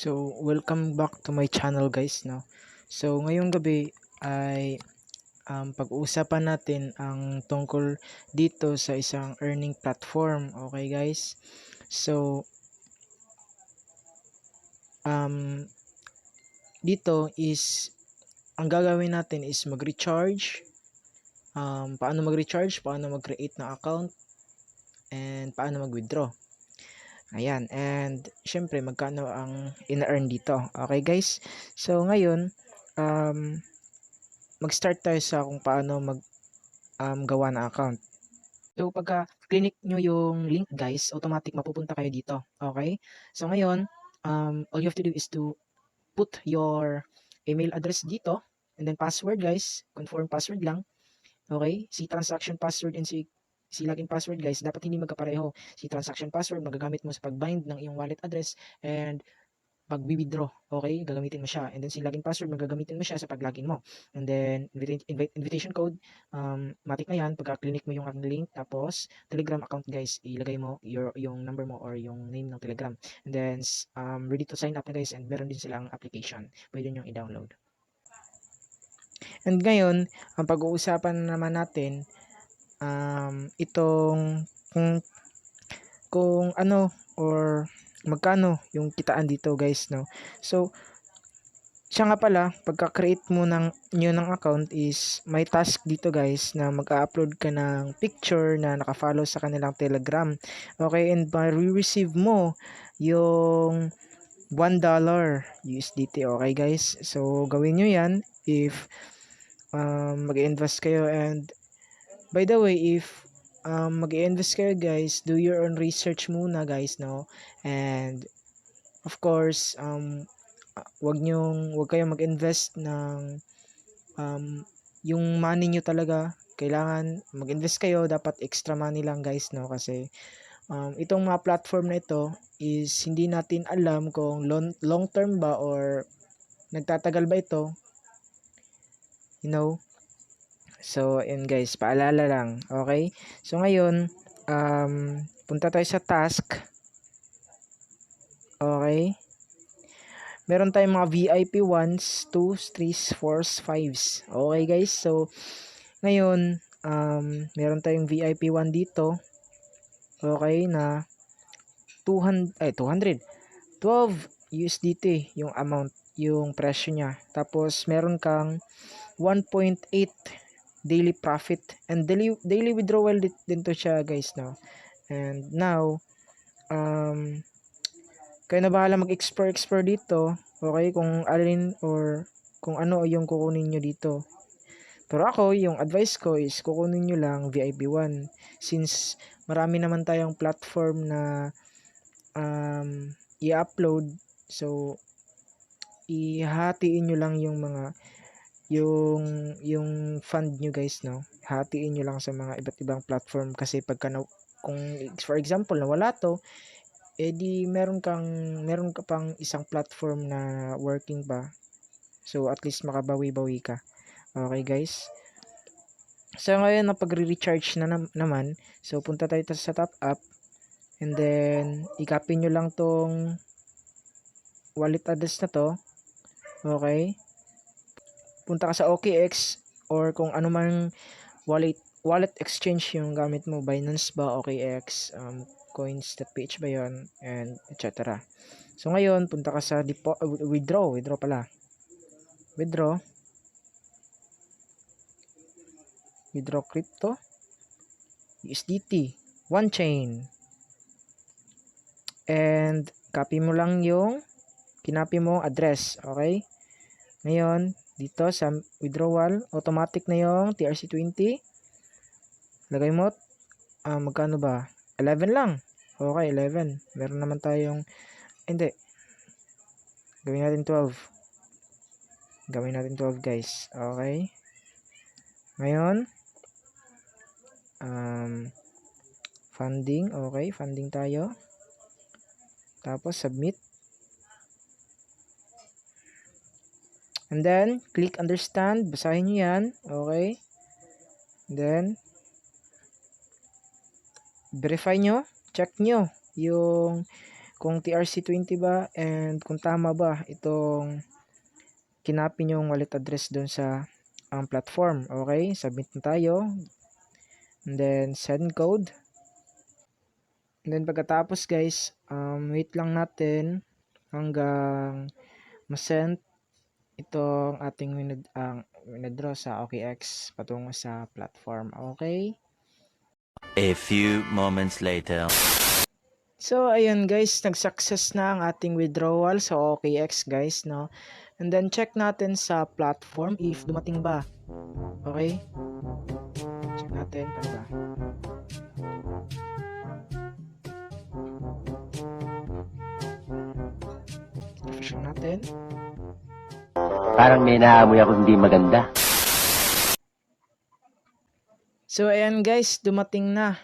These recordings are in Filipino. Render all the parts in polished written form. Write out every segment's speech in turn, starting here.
So, welcome back to my channel guys, no. So, ngayong gabi ay pag-uusapan natin ang tungkol dito sa isang earning platform. Okay, guys? So, dito is ang gagawin natin is mag-recharge. Paano mag-recharge, paano mag-create ng account, and paano mag-withdraw. Ayan, and syempre magkano ang ina-earn dito. Okay, guys? So, ngayon mag-start tayo sa kung paano gawa ng account. So, pagka clinic nyo yung link guys, automatic mapupunta kayo dito. Okay? So, ngayon, all you have to do is to put your email address dito, and then password guys, confirm password lang. Okay? Si transaction password and si login password guys, dapat hindi magkapareho. Si transaction password magagamit mo sa pag-bind ng iyong wallet address, and pag-withdraw, okay, gagamitin mo siya. And then si login password, magagamitin mo siya sa pag-login mo. And then invitation code, matik na yan pagka-clinic mo yung link. Tapos Telegram account guys, ilagay mo yung number mo or yung name ng Telegram. And then ready to sign up na guys, and meron din silang application. Pwede nyo i-download. And ngayon, ang pag-uusapan naman natin itong kung ano or magkano yung kitaan dito guys, no. So siya nga pala, pagka-create mo nyo ng account is may task dito guys na mag-upload ka ng picture na naka-follow sa kanilang Telegram. Okay, and ma-receive mo yung $1 USDT. Okay guys, so gawin nyo yan if mag-invest kayo. And by the way, if mag-invest kayo guys, do your own research muna guys, no. And of course, wag kayong mag-invest ng yung money nyo talaga. Kailangan mag-invest kayo, dapat extra money lang guys, no, kasi itong mga platform na ito is hindi natin alam kung long term ba or nagtatagal ba ito, you know. So yun guys, paalala lang. Okay, so ngayon punta tayo sa task. Okay, meron tayong mga VIP 1s, 2s, 3s, 4s, 5s. Okay guys, so ngayon meron tayong VIP 1 dito. Okay, na 200 12 USDT yung amount, yung presyo niya. Tapos meron kang 1.8 daily profit, and daily withdrawal din to siya guys, no. And now kayo na bahala mag-explore dito, okay, kung alin or kung ano yung kukunin nyo dito. Pero ako, yung advice ko is kukunin nyo lang VIP 1, since marami naman tayong platform na i-upload. So ihatiin nyo lang yung mga yung fund nyo guys, no. Hatiin nyo lang sa mga iba't ibang platform, kasi pagka kung for example nawala to, di meron ka pang isang platform na working pa. So at least makabawi-bawi ka. Okay guys, so ngayon na pagre-recharge na naman, so punta tayo sa top up, and then i-copy nyo lang tong wallet address na to. Okay, punta ka sa OKX or kung ano man wallet exchange yung gamit mo, Binance ba, OKX, coins.ph ba yun, and etc. So ngayon punta ka sa withdraw pala, withdraw crypto USDT one chain, and copy mo lang yung kinapi mo address. Okay, ngayon dito sa withdrawal, automatic na yung TRC20. Lagay mo magkano ba, 11 lang. Okay, 11. Meron naman tayong hindi, gawin natin 12 guys. Okay, ngayon funding. Okay, funding tayo, tapos submit, and then click understand, basahin nyo yan. Okay, then verify nyo, check nyo yung kung TRC20 ba and kung tama ba itong kinopy yung wallet address doon sa platform. Okay, submit na tayo. And then send code. And then pagkatapos guys, wait lang natin hanggang ma-send itong ating withdraw sa OKX patungo sa platform. Okay? A few moments later. So, ayun guys, nag-success na ang ating withdrawal sa OKX guys, no? And then, check natin sa platform if dumating ba. Okay? Check natin, ano ba? Refresh natin. Parang may naamoy ako hindi maganda. So, ayan guys, dumating na.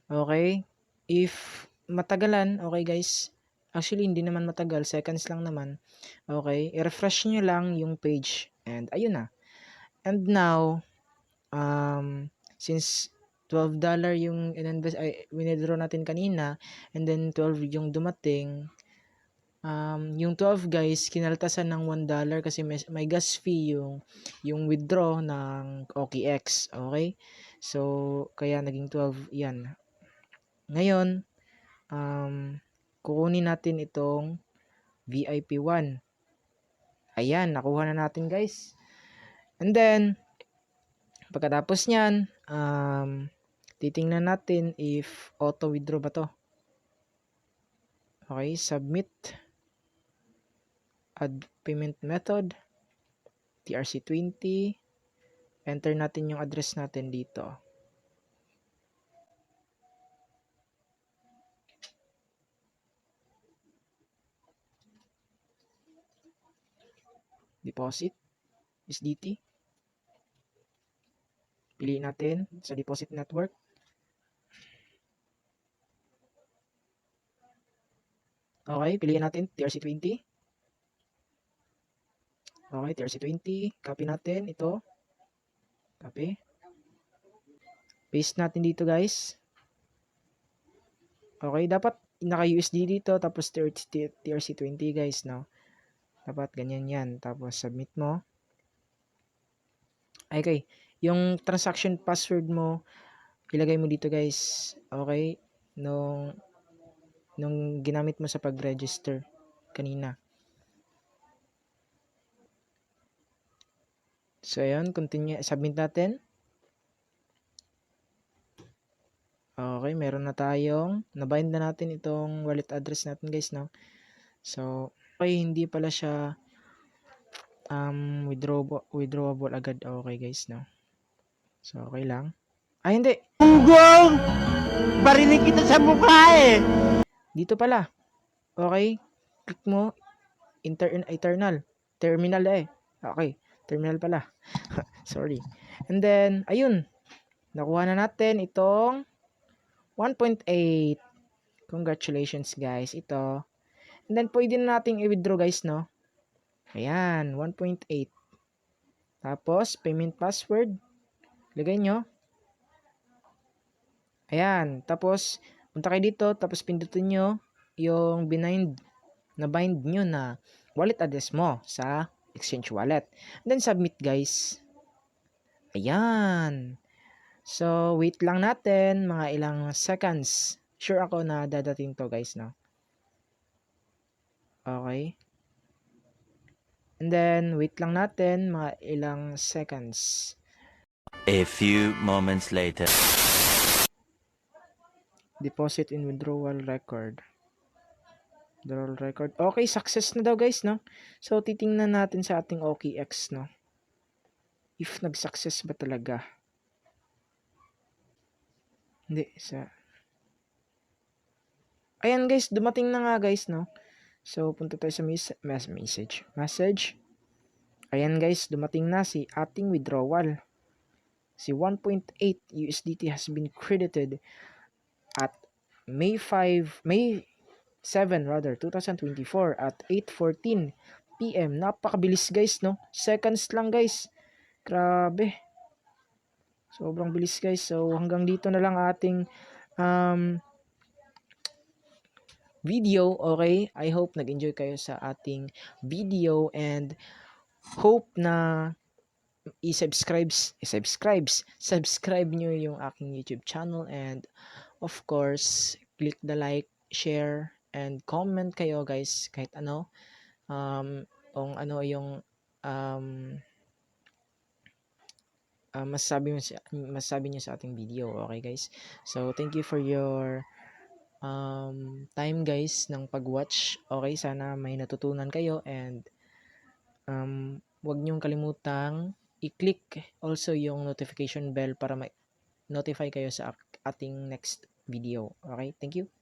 Okay? If matagalan, okay guys, actually hindi naman matagal, seconds lang naman. Okay? I-refresh nyo lang yung page. And ayun na. And now, since $12 yung winidraw natin kanina, and then 12 yung dumating, yung 12 guys, kinaltasan ng $1 kasi may gas fee yung withdraw ng OKX. Okay? So, kaya naging 12 yan. Ngayon, kukunin natin itong VIP 1. Ayan, nakuha na natin guys. And then, pagkatapos nyan, titingnan natin if auto withdraw ba to. Okay, submit. Add payment method. TRC20. Enter natin yung address natin dito. Deposit. USDT. Piliin natin sa deposit network. Okay, piliin natin TRC20. Okay, TRC20. Copy natin ito. Copy. Paste natin dito guys. Okay, dapat naka-USD dito tapos TRC20 guys, no? Dapat ganyan yan. Tapos submit mo. Okay, yung transaction password mo ilagay mo dito guys. Okay? Nung ginamit mo sa pag-register kanina. So, ayan. Continue. Submit natin. Okay. Meron na tayong nabind na natin itong wallet address natin guys, no? So, okay. Hindi pala siya withdrawable agad. Okay guys, no? So, okay lang. Ay, hindi. Gunggong! Barinig kita sa mukha eh! Dito pala. Okay. Click mo. Eternal. Terminal eh. Okay. Terminal pala. Sorry. And then, ayun. Nakuha na natin itong 1.8. Congratulations guys. Ito. And then, pwede na nating i-withdraw guys, no? Ayan. 1.8. Tapos, payment password. Lagay nyo. Ayan. Tapos, punta kayo dito. Tapos, pindutin nyo yung bind nyo na wallet address mo sa exchange wallet. And then, submit guys. Ayan. So, wait lang natin mga ilang seconds. Sure ako na dadating to guys, no? Okay. And then, wait lang natin mga ilang seconds. A few moments later. Deposit in withdrawal record. Withdrawal record. Okay, success na daw guys, no? So, titingnan natin sa ating OKX, no? If nag-success ba talaga. Hindi, ayan guys, dumating na nga guys, no? So, punta tayo sa message. Ayan guys, dumating na si ating withdrawal. Si 1.8 USDT has been credited at May 7 rather 2024 at 8:14 PM. Napakabilis guys, no? Seconds lang guys. Grabe. Sobrang bilis guys. So hanggang dito na lang ating video. Okay, I hope nag-enjoy kayo sa ating video and hope na subscribe nyo yung aking YouTube channel, and of course click the like, share, and comment kayo guys kahit ano, kung ano yung um, masasabi nyo sa ating video. Okay guys, so thank you for your time guys ng pag-watch. Okay, sana may natutunan kayo, and wag niyong kalimutang i-click also yung notification bell para ma-notify kayo sa ating next video. Okay, thank you.